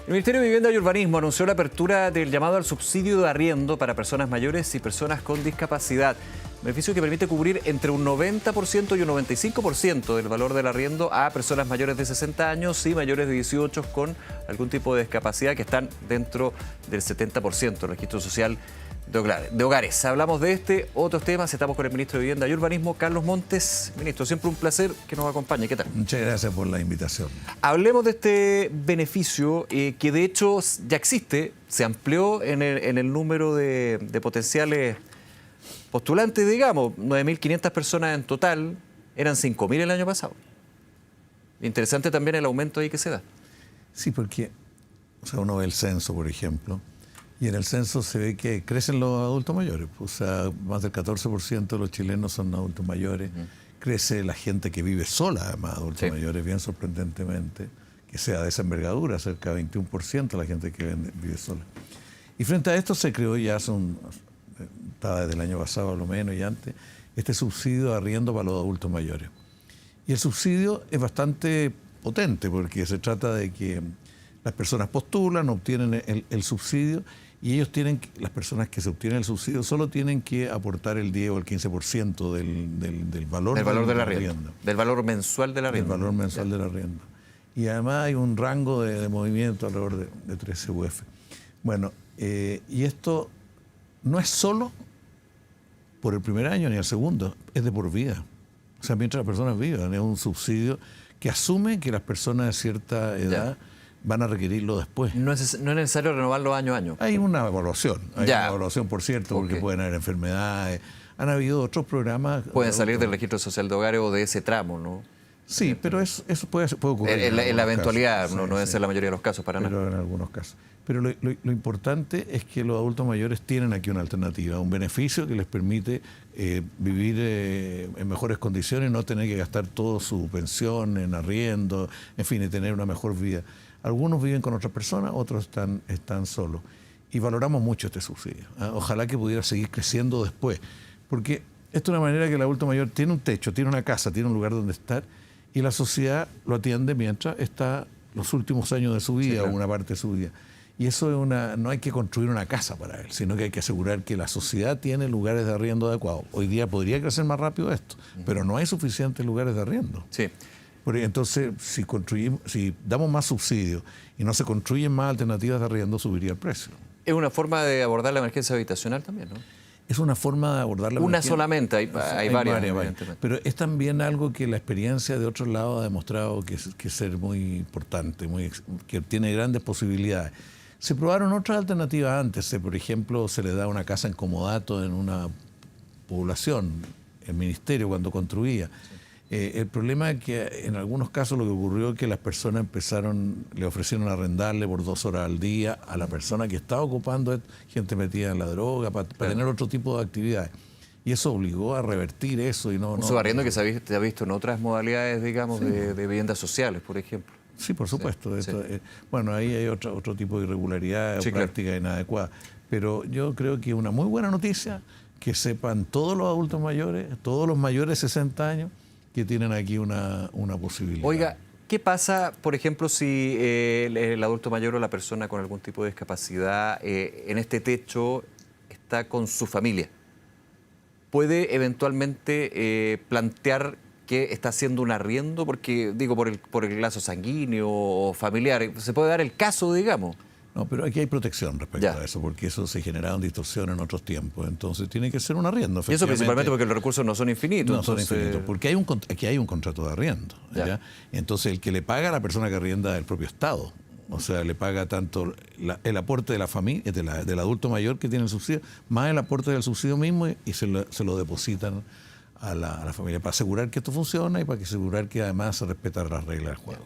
El Ministerio de Vivienda y Urbanismo anunció la apertura del llamado al subsidio de arriendo para personas mayores y personas con discapacidad. Beneficio que permite cubrir entre un 90% y un 95% del valor del arriendo a personas mayores de 60 años y mayores de 18 con algún tipo de discapacidad que están dentro del 70% del registro social de hogares. Hablamos de otros temas. Estamos con el ministro de Vivienda y Urbanismo, Carlos Montes. Ministro, siempre un placer que nos acompañe. ¿Qué tal? Muchas gracias por la invitación. Hablemos de este beneficio que de hecho ya existe, se amplió en el número de potenciales postulantes, digamos, 9.500 personas en total, eran 5.000 el año pasado. Interesante también el aumento ahí que se da. Sí, porque uno ve el censo, por ejemplo, y en el censo se ve que crecen los adultos mayores. O sea, más del 14% de los chilenos son adultos mayores. Crece la gente que vive sola, además, adultos mayores, bien sorprendentemente, que sea de esa envergadura, cerca de 21% de la gente que vive sola. Y frente a esto se creó ya estaba desde el año pasado a lo menos y antes, este subsidio de arriendo para los adultos mayores. Y el subsidio es bastante potente porque se trata de que las personas postulan, obtienen el subsidio y las personas que se obtienen el subsidio solo tienen que aportar el 10 o el 15% del valor del arriendo. Del valor mensual del arriendo. Del valor mensual del arriendo. Y además hay un rango de movimiento alrededor de 13 UF. Bueno, y esto no es solo por el primer año ni el segundo, es de por vida. O sea, mientras las personas vivan, es un subsidio que asume que las personas de cierta edad van a requerirlo después. No es necesario renovarlo año a año. Hay una evaluación, por cierto, porque pueden haber enfermedades. Han habido otros programas. Pueden salir del registro social de hogares o de ese tramo, ¿no? Sí, pero eso puede ocurrir. En la eventualidad, no debe ser la mayoría de los casos para nada. Pero en algunos casos. Pero lo importante es que los adultos mayores tienen aquí una alternativa, un beneficio que les permite vivir en mejores condiciones, no tener que gastar toda su pensión en arriendo, en fin, y tener una mejor vida. Algunos viven con otras personas, otros están solos. Y valoramos mucho este subsidio. Ojalá que pudiera seguir creciendo después. Porque esto es una manera que el adulto mayor tiene un techo, tiene una casa, tiene un lugar donde estar, y la sociedad lo atiende mientras está los últimos años de su vida, o una parte de su vida. Y eso no hay que construir una casa para él, sino que hay que asegurar que la sociedad tiene lugares de arriendo adecuados. Hoy día podría crecer más rápido esto, pero no hay suficientes lugares de arriendo. Sí. Entonces, si damos más subsidios y no se construyen más alternativas de arriendo, subiría el precio. Es una forma de abordar la emergencia habitacional también, ¿no? Es una forma de abordar la emergencia. Una solamente, hay varias, evidentemente. Pero es también algo que la experiencia de otros lados ha demostrado que es ser muy importante, que tiene grandes posibilidades. Se probaron otras alternativas antes. Por ejemplo, se le da una casa en comodato en una población, el ministerio cuando construía. El problema es que en algunos casos lo que ocurrió es que las personas le ofrecieron arrendarle por 2 horas al día a la persona que estaba ocupando, gente metida en la droga, para tener otro tipo de actividades. Y eso obligó a revertir eso. Un subarriendo que se ha visto en otras modalidades, digamos, de viviendas sociales, por ejemplo. Sí, por supuesto. Bueno, ahí hay otro tipo de irregularidad o práctica inadecuada. Pero yo creo que es una muy buena noticia que sepan todos los adultos mayores, todos los mayores de 60 años, que tienen aquí una posibilidad. Oiga, ¿qué pasa, por ejemplo, si el adulto mayor o la persona con algún tipo de discapacidad en este techo está con su familia? ¿Puede eventualmente plantear que está haciendo un arriendo? Porque, digo, por el lazo sanguíneo o familiar. ¿Se puede dar el caso, digamos? No, pero aquí hay protección respecto a eso, porque eso se generaron distorsiones en otros tiempos. Entonces tiene que ser un arriendo. Y eso principalmente porque los recursos no son infinitos. No son infinitos, porque aquí hay un contrato de arriendo. ¿Ya? Entonces el que le paga a la persona que arrienda es el propio Estado. O sea, le paga tanto el aporte de la familia, del adulto mayor que tiene el subsidio, más el aporte del subsidio mismo y se lo depositan a la familia para asegurar que esto funciona y para asegurar que además se respetan las reglas del juego.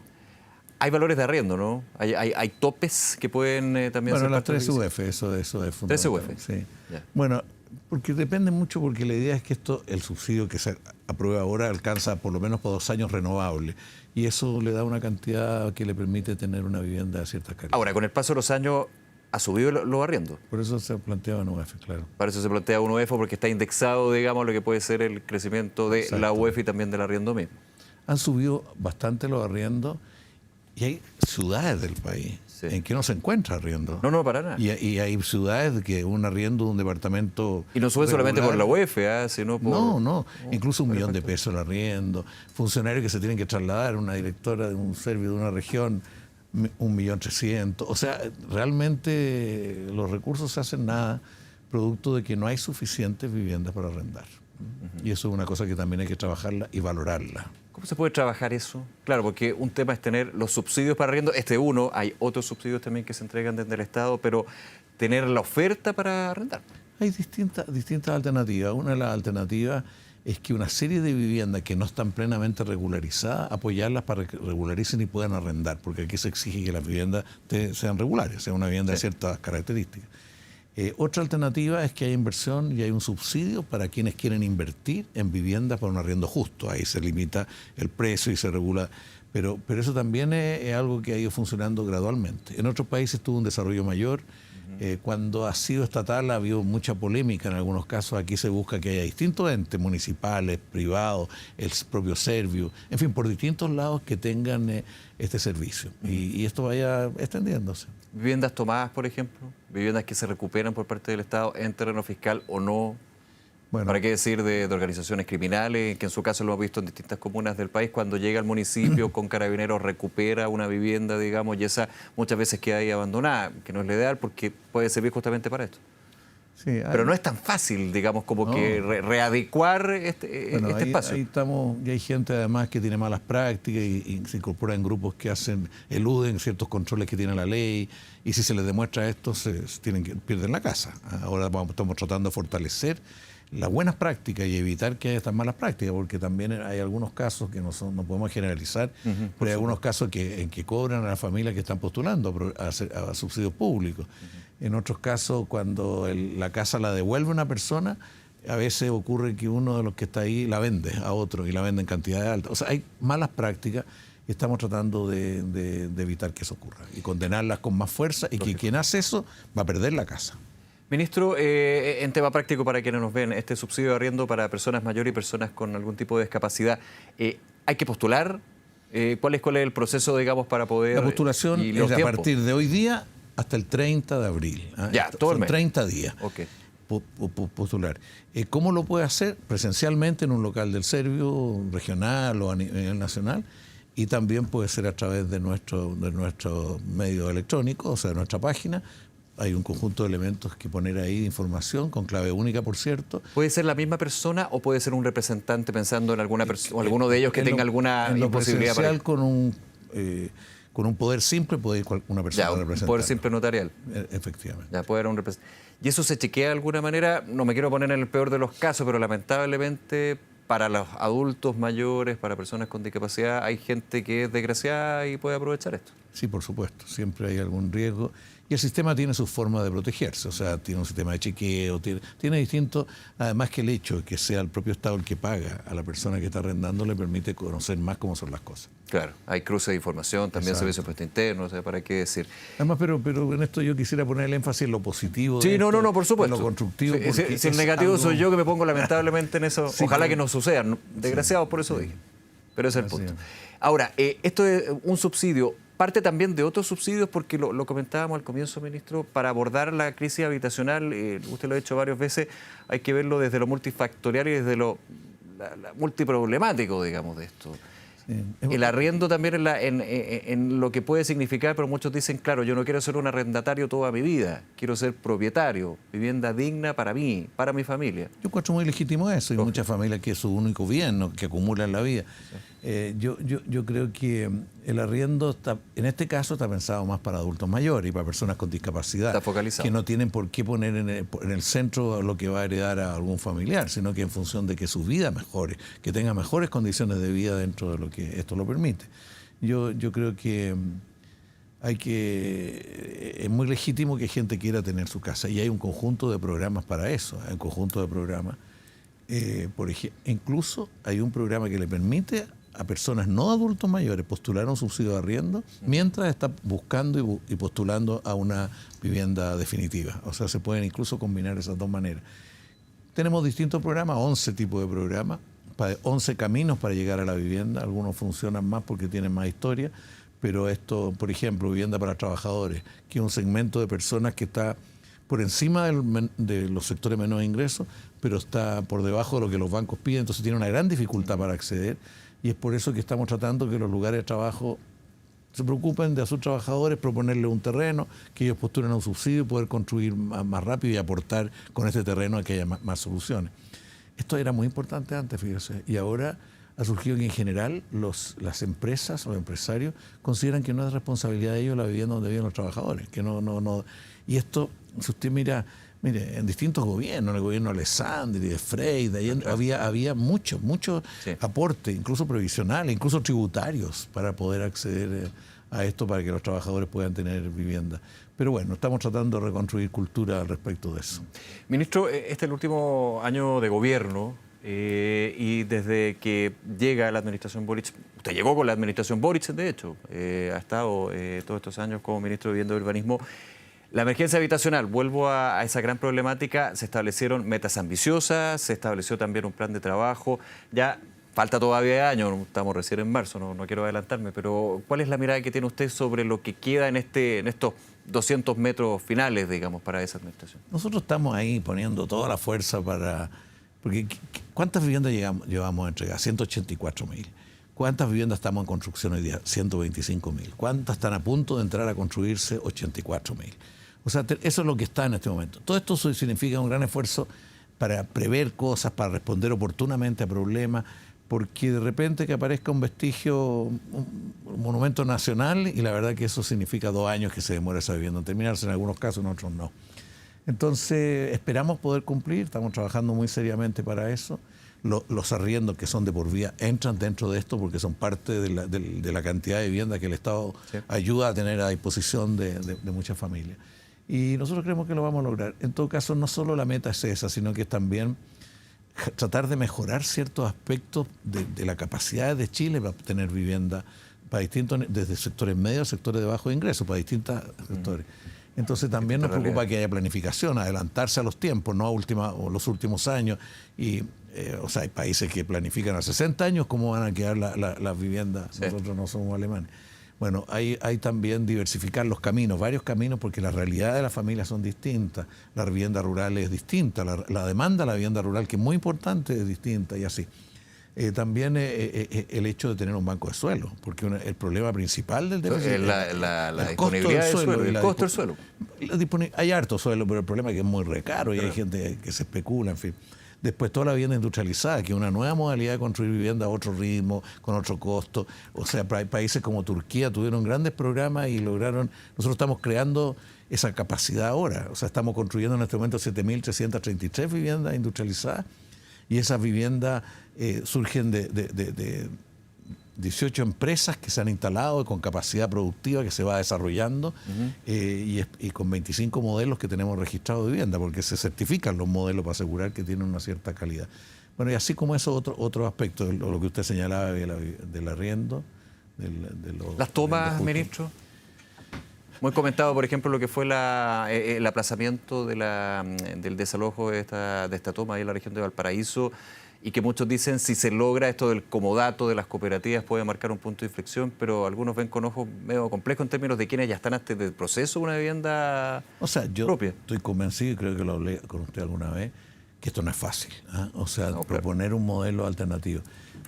Hay valores de arriendo, ¿no? Hay topes que pueden también ser... Bueno, las 13 UF, eso es fundamental. 13 UF. Sí. Bueno, porque depende mucho, porque la idea es que el subsidio que se aprueba ahora alcanza por lo menos por 2 años renovables. Y eso le da una cantidad que le permite tener una vivienda de cierta calidad. Ahora, con el paso de los años, ¿ha subido los arriendos? Por eso se planteaba un UF, claro. Para eso se plantea un UF, porque está indexado, digamos, lo que puede ser el crecimiento de la UF y también del arriendo mismo. Han subido bastante los arriendos. Y hay ciudades del país Sí. en que no se encuentra arriendo. No, para nada. Y hay ciudades que un arriendo de un departamento... Y no sube solamente por la UEF, sino por... No, incluso $1 millón el arriendo. Funcionarios que se tienen que trasladar, una directora de un servicio de una región, 1.300.000. O sea, realmente los recursos se hacen nada producto de que no hay suficientes viviendas para arrendar. Y eso es una cosa que también hay que trabajarla y valorarla. ¿Cómo se puede trabajar eso? Claro, porque un tema es tener los subsidios para arriendo. Uno, hay otros subsidios también que se entregan desde el Estado, pero tener la oferta para arrendar. Hay distintas alternativas. Una de las alternativas es que una serie de viviendas que no están plenamente regularizadas, apoyarlas para que regularicen y puedan arrendar, porque aquí se exige que las viviendas sean regulares, sea una vivienda de ciertas características. Otra alternativa es que hay inversión y hay un subsidio para quienes quieren invertir en viviendas para un arriendo justo. Ahí se limita el precio y se regula. Pero eso también es algo que ha ido funcionando gradualmente. En otros países tuvo un desarrollo mayor. Cuando ha sido estatal ha habido mucha polémica en algunos casos. Aquí se busca que haya distintos entes municipales, privados, el propio Servio, en fin, por distintos lados que tengan este servicio. Y esto vaya extendiéndose. Viviendas tomadas, por ejemplo, viviendas que se recuperan por parte del Estado en terreno fiscal o no. Bueno, ¿para qué decir de organizaciones criminales? Que en su caso lo hemos visto en distintas comunas del país. Cuando llega al municipio con carabineros recupera una vivienda, digamos, y esa muchas veces queda ahí abandonada, que no es lo ideal porque puede servir justamente para esto. Sí, pero no es tan fácil, digamos, como que readecuar este espacio. Ahí estamos, y hay gente además que tiene malas prácticas y se incorpora en grupos que eluden ciertos controles que tiene la ley, y si se les demuestra esto, pierden la casa. Ahora estamos tratando de fortalecer las buenas prácticas y evitar que haya estas malas prácticas, porque también hay algunos casos que no podemos generalizar, pero hay algunos casos en que cobran a las familias que están postulando a subsidios públicos. En otros casos, cuando la casa la devuelve una persona, a veces ocurre que uno de los que está ahí la vende a otro y la vende en cantidades altas. O sea, hay malas prácticas y estamos tratando de evitar que eso ocurra y condenarlas con más fuerza, y que quien hace eso va a perder la casa. Ministro, en tema práctico para quienes nos ven, este subsidio de arriendo para personas mayores y personas con algún tipo de discapacidad, ¿hay que postular? ¿Cuál es el proceso, digamos, para poder...? La postulación es a partir de hoy día hasta el 30 de abril. Ya, todo el mes. 30 días. Okay. Postular. ¿Cómo lo puede hacer? Presencialmente en un local del Servio, regional o a nivel nacional, y también puede ser a través de nuestro medio electrónico, o sea, de nuestra página. Hay un conjunto de elementos que poner ahí de información, con clave única, por cierto. ¿Puede ser la misma persona o puede ser un representante pensando en alguna persona, o alguno de ellos que tenga alguna imposibilidad? Con un poder simple puede ir una persona representar. Un poder simple notarial. Efectivamente. Ya, puede haber un representante. ¿Y eso se chequea de alguna manera? No me quiero poner en el peor de los casos, pero lamentablemente para los adultos mayores, para personas con discapacidad, hay gente que es desgraciada y puede aprovechar esto. Sí, por supuesto. Siempre hay algún riesgo. Y el sistema tiene sus formas de protegerse, o sea, tiene un sistema de chequeo, tiene distinto, además que el hecho de que sea el propio Estado el que paga a la persona que está arrendando le permite conocer más cómo son las cosas. Claro, hay cruce de información, también servicio de impuesto interno, o sea, ¿para qué decir? Además, pero en esto yo quisiera poner el énfasis en lo positivo. Sí, no, por supuesto. En lo constructivo. Si el negativo soy yo que me pongo lamentablemente en eso, sí, ojalá que no suceda, desgraciado, por eso dije. Pero ese es el punto. Ahora, esto es un subsidio. Parte también de otros subsidios, porque lo comentábamos al comienzo, ministro, para abordar la crisis habitacional, usted lo ha hecho varias veces, hay que verlo desde lo multifactorial y desde lo multiproblemático, digamos, de esto. Sí. El arriendo también en lo que puede significar, pero muchos dicen, claro, yo no quiero ser un arrendatario toda mi vida, quiero ser propietario, vivienda digna para mí, para mi familia. Yo encuentro muy legítimo eso, y muchas familias que es su único bien, ¿no?, que acumulan la vida. Sí. Yo creo que el arriendo en este caso está pensado más para adultos mayores y para personas con discapacidad. Está focalizado. Que no tienen por qué poner en el centro lo que va a heredar a algún familiar, sino que en función de que su vida mejore, que tenga mejores condiciones de vida dentro de lo que esto lo permite. Yo creo que es muy legítimo que gente quiera tener su casa, y hay un conjunto de programas para eso, hay un conjunto de programas. Por ejemplo, incluso hay un programa que le permite a personas no adultos mayores postular un subsidio de arriendo mientras está buscando y postulando a una vivienda definitiva. O sea, se pueden incluso combinar esas dos maneras. Tenemos distintos programas, 11 tipos de programas, 11 caminos para llegar a la vivienda. Algunos funcionan más porque tienen más historia, pero esto, por ejemplo, vivienda para trabajadores, que es un segmento de personas que está por encima de los sectores de menos ingresos, pero está por debajo de lo que los bancos piden, entonces tiene una gran dificultad para acceder, y es por eso que estamos tratando que los lugares de trabajo se preocupen de a sus trabajadores, proponerles un terreno, que ellos postulen a un subsidio y poder construir más rápido y aportar con este terreno a que haya más soluciones. Esto era muy importante antes, fíjese, y ahora ha surgido que en general las empresas o empresarios consideran que no es responsabilidad de ellos la vivienda donde viven los trabajadores, que no. Y esto, si usted mire, en distintos gobiernos, en el gobierno de Alessandri, de Frey, de Allende, había mucho sí, aporte, incluso previsional, incluso tributarios, para poder acceder a esto, para que los trabajadores puedan tener vivienda. Pero bueno, estamos tratando de reconstruir cultura al respecto de eso. Ministro, este es el último año de gobierno y desde que llega la administración Boric, usted llegó con la administración Boric, de hecho, ha estado todos estos años como ministro de Vivienda y Urbanismo. La emergencia habitacional, vuelvo a esa gran problemática, se establecieron metas ambiciosas, se estableció también un plan de trabajo, ya falta todavía años, estamos recién en marzo, no quiero adelantarme, pero ¿cuál es la mirada que tiene usted sobre lo que queda en estos 200 metros finales, digamos, para esa administración? Nosotros estamos ahí poniendo toda la fuerza para... Porque ¿cuántas viviendas llevamos a entregar? 184.000. ¿Cuántas viviendas estamos en construcción hoy día? 125.000. ¿Cuántas están a punto de entrar a construirse? 84.000. O sea, eso es lo que está en este momento. Todo esto significa un gran esfuerzo para prever cosas, para responder oportunamente a problemas, porque de repente que aparezca un vestigio, un monumento nacional, y la verdad que eso significa 2 años que se demora esa vivienda en terminarse, en algunos casos, en otros no. Entonces, esperamos poder cumplir, estamos trabajando muy seriamente para eso. Los arriendos que son de por vía entran dentro de esto porque son parte de la cantidad de vivienda que el Estado ayuda a tener a disposición de muchas familias. Y nosotros creemos que lo vamos a lograr. En todo caso, no solo la meta es esa, sino que es también tratar de mejorar ciertos aspectos de la capacidad de Chile para obtener vivienda para distintos, desde sectores medios a sectores de bajo ingreso, para distintos sectores. Entonces también nos preocupa que haya planificación, adelantarse a los tiempos, no a los últimos años. Y, o sea, hay países que planifican a 60 años cómo van a quedar las viviendas. Sí. Nosotros no somos alemanes. Bueno, hay también diversificar los caminos, varios caminos, porque las realidades de las familias son distintas. La vivienda rural es distinta, la demanda de la vivienda rural, que es muy importante, es distinta y así. También el hecho de tener un banco de suelo, porque el problema principal del déficit es la disponibilidad del suelo, el costo del suelo. Hay harto suelo, pero el problema es que es muy recaro y hay gente que se especula, en fin. Después toda la vivienda industrializada, que es una nueva modalidad de construir vivienda a otro ritmo, con otro costo. O sea, países como Turquía tuvieron grandes programas y lograron... Nosotros estamos creando esa capacidad ahora. O sea, estamos construyendo en este momento 7.333 viviendas industrializadas y esas viviendas surgen de 18 empresas que se han instalado con capacidad productiva que se va desarrollando y con 25 modelos que tenemos registrados de vivienda, porque se certifican los modelos para asegurar que tienen una cierta calidad. Bueno, y así como eso, otro aspecto, lo que usted señalaba del arriendo. Las tomas, ministro. Muy comentado, por ejemplo, lo que fue el aplazamiento del desalojo de esta toma ahí en la región de Valparaíso, y que muchos dicen si se logra esto del comodato de las cooperativas puede marcar un punto de inflexión, pero algunos ven con ojos medio complejos en términos de quienes ya están antes del proceso de una vivienda propia. O sea, yo estoy convencido, y creo que lo hablé con usted alguna vez, que esto no es fácil. O sea, proponer un modelo alternativo.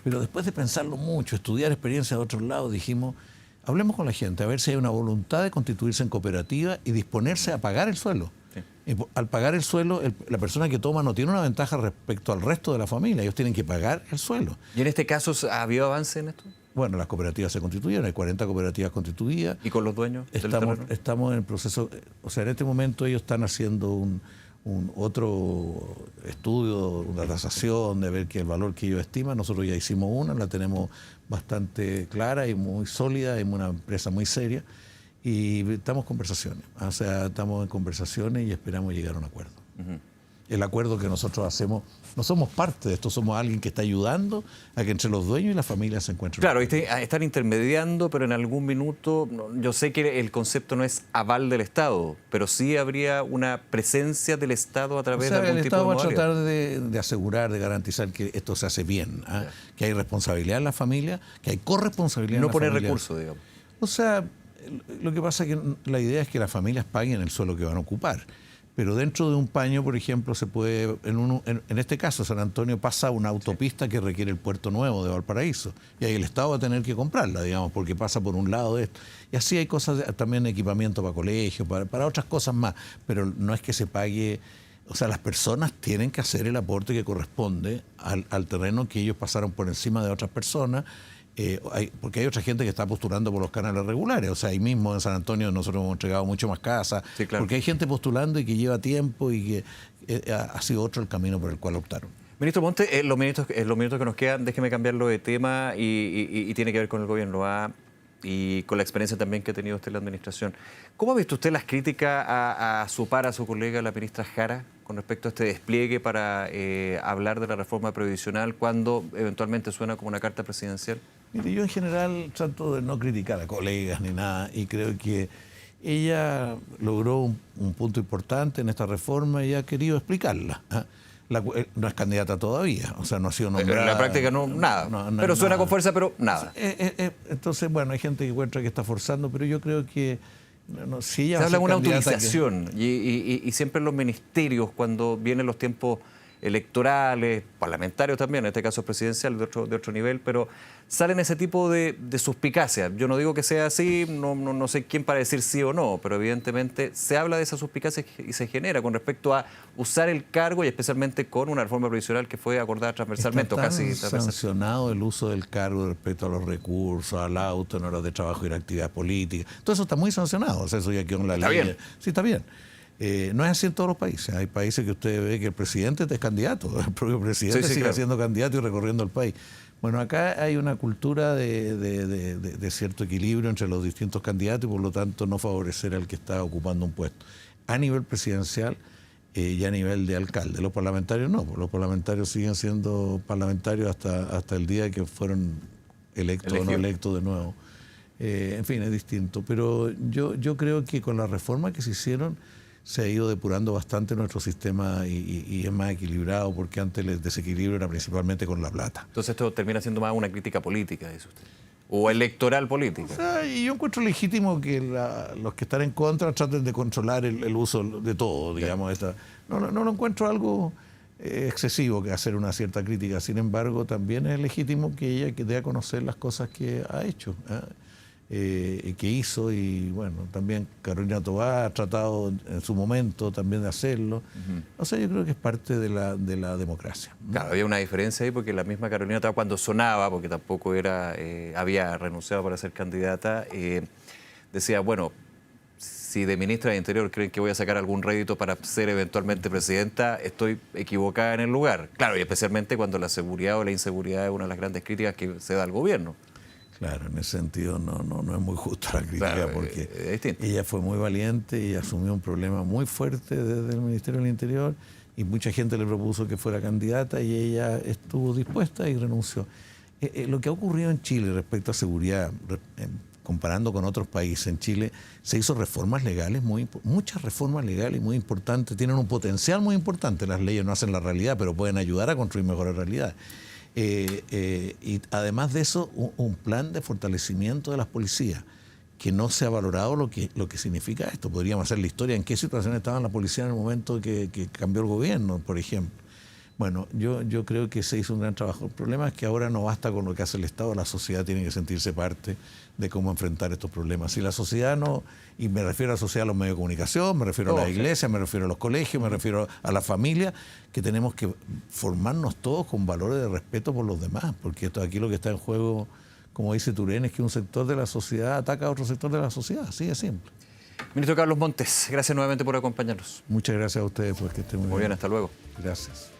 Pero después de pensarlo mucho, estudiar experiencias de otros lados, dijimos, hablemos con la gente, a ver si hay una voluntad de constituirse en cooperativa y disponerse a pagar el suelo. Sí. Y al pagar el suelo, la persona que toma no tiene una ventaja respecto al resto de la familia. Ellos tienen que pagar el suelo. ¿Y en este caso ha habido avance en esto? Bueno, las cooperativas se constituyeron, hay 40 cooperativas constituidas. ¿Y con los dueños? Estamos en el proceso, o sea, en este momento ellos están haciendo otro estudio, una tasación de ver que el valor que ellos estiman. Nosotros ya hicimos una, la tenemos bastante clara y muy sólida, es una empresa muy seria. Y estamos en conversaciones, o sea, estamos en conversaciones y esperamos llegar a un acuerdo. El acuerdo que nosotros hacemos, no somos parte de esto, somos alguien que está ayudando a que entre los dueños y las familias se encuentren. Claro, están intermediando, pero en algún minuto, yo sé que el concepto no es aval del Estado, pero sí habría una presencia del Estado a través de algún tipo de modalidad. El Estado va a tratar de asegurar, de garantizar que esto se hace bien, que hay responsabilidad en la familia, que hay corresponsabilidad en la familia. No poner recursos, digamos. O sea, lo que pasa es que la idea es que las familias paguen el suelo que van a ocupar. Pero dentro de un paño, por ejemplo, se puede, en este caso, San Antonio pasa una autopista que requiere el Puerto Nuevo de Valparaíso. Y ahí el Estado va a tener que comprarla, digamos, porque pasa por un lado de esto. Y así hay cosas, también equipamiento para colegios, para otras cosas más. Pero no es que se pague. O sea, las personas tienen que hacer el aporte que corresponde al terreno que ellos pasaron por encima de otras personas. Porque hay otra gente que está postulando por los canales regulares. O sea, ahí mismo en San Antonio nosotros hemos entregado mucho más casas. Sí, claro. Porque hay gente postulando y que lleva tiempo y que ha sido otro el camino por el cual optaron. Ministro Monte, los minutos que nos quedan, déjeme cambiarlo de tema y tiene que ver con el gobierno y con la experiencia también que ha tenido usted en la administración. ¿Cómo ha visto usted las críticas a su par, a su colega, la ministra Jara, con respecto a este despliegue para hablar de la reforma previsional cuando eventualmente suena como una carta presidencial? Mire, yo en general trato de no criticar a colegas ni nada y creo que ella logró un punto importante en esta reforma y ha querido explicarla. No es candidata todavía, o sea, no ha sido nombrada. En la práctica no, nada, pero suena con fuerza, pero nada. Entonces, bueno, hay gente que encuentra que está forzando, pero yo creo que si ella se habla de una candidata autorización y siempre en los ministerios, cuando vienen los tiempos electorales, parlamentarios también, en este caso presidencial de otro nivel, pero salen ese tipo de suspicacias. Yo no digo que sea así, no sé quién para decir sí o no, pero evidentemente se habla de esas suspicacias y se genera con respecto a usar el cargo y especialmente con una reforma previsional que fue acordada transversalmente. Está tan sancionado el uso del cargo respecto a los recursos, al auto, en horas de trabajo y la actividad política. Todo eso está muy sancionado, o sea, eso ya quedó en la ley. ¿Está bien? Sí, está bien. No es así en todos los países. Hay países que usted ve que el presidente es candidato, el propio presidente sigue claro, siendo candidato y recorriendo el país. Bueno, acá hay una cultura de cierto equilibrio entre los distintos candidatos y por lo tanto no favorecer al que está ocupando un puesto. A nivel presidencial y a nivel de alcalde. Los parlamentarios no, los parlamentarios siguen siendo parlamentarios hasta el día que fueron electos o no electos de nuevo. En fin, es distinto. Pero yo creo que con la reforma que se hicieron se ha ido depurando bastante nuestro sistema y es más equilibrado, porque antes el desequilibrio era principalmente con la plata. Entonces esto termina siendo más una crítica política, dice usted, o electoral política. O sea, y yo encuentro legítimo que los que están en contra traten de controlar el uso de todo, digamos. No lo encuentro algo excesivo que hacer una cierta crítica. Sin embargo, también es legítimo que ella dé a conocer las cosas que ha hecho. Que hizo y bueno, también Carolina Tobar ha tratado en su momento también de hacerlo. O sea, yo creo que es parte de la democracia. Claro, había una diferencia ahí porque la misma Carolina Tobar cuando sonaba, porque tampoco había renunciado para ser candidata, decía, bueno, si de ministra de Interior creen que voy a sacar algún rédito para ser eventualmente presidenta, estoy equivocada en el lugar. Claro, y especialmente cuando la seguridad o la inseguridad es una de las grandes críticas que se da al gobierno. Claro, en ese sentido no es muy justa la crítica, claro, porque ella fue muy valiente y asumió un problema muy fuerte desde el Ministerio del Interior y mucha gente le propuso que fuera candidata y ella estuvo dispuesta y renunció. Lo que ha ocurrido en Chile respecto a seguridad, comparando con otros países, en Chile se hizo reformas legales, muchas reformas legales muy importantes, tienen un potencial muy importante, las leyes no hacen la realidad, pero pueden ayudar a construir mejores realidades. Y además de eso, un plan de fortalecimiento de las policías, que no se ha valorado lo que significa esto. Podríamos hacer la historia en qué situación estaban la policía en el momento que cambió el gobierno, por ejemplo. Bueno, yo creo que se hizo un gran trabajo. El problema es que ahora no basta con lo que hace el Estado, la sociedad tiene que sentirse parte de cómo enfrentar estos problemas. Si la sociedad no, y me refiero a la sociedad, a los medios de comunicación, me refiero a las iglesias, me refiero a los colegios, me refiero a la familia, que tenemos que formarnos todos con valores de respeto por los demás, porque aquí lo que está en juego, como dice Turén, es que un sector de la sociedad ataca a otro sector de la sociedad, así de simple. Ministro Carlos Montes, gracias nuevamente por acompañarnos. Muchas gracias a ustedes, porque estén muy bien. Hasta luego. Gracias.